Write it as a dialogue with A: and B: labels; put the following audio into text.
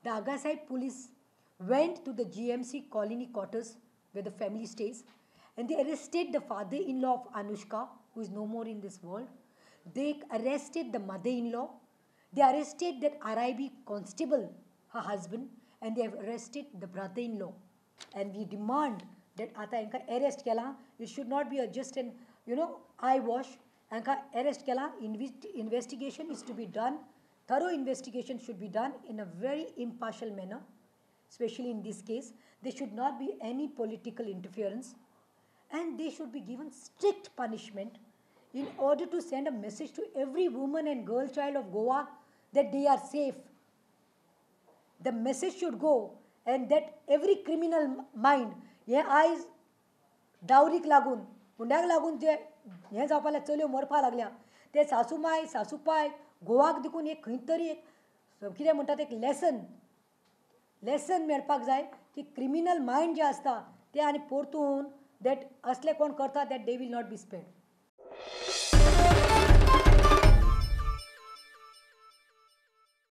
A: The Agassaim police went to the GMC colony quarters where the family stays, and they arrested the father-in-law of Anushka, who is no more in this world. They arrested the mother-in-law. They arrested that RIB constable, her husband, and they have arrested the brother-in-law. And we demand that आता इनका arrest केला. It should not be just an eyewash. इनका arrest केला. Investigation is to be done. Thorough investigation should be done in a very impartial manner, especially in this case. There should not be any political interference, and they should be given strict punishment in order to send a message to every woman and girl child of Goa that they are safe. The message should go, and that every criminal mind, हे आयज डावरीक लागून हुंड्याक लागून जे हें जावपाक लागल्या चलयो मरपाक लागल्या ते सासूमाय सासूपाय गोवाक देखून एक खंय तरी एक कितें म्हणटात एक लेसन मेळपाक जाय की क्रिमिनल मायंड जे आसता ते आनी परतून दॅट असले कोण करता that they will not be spade.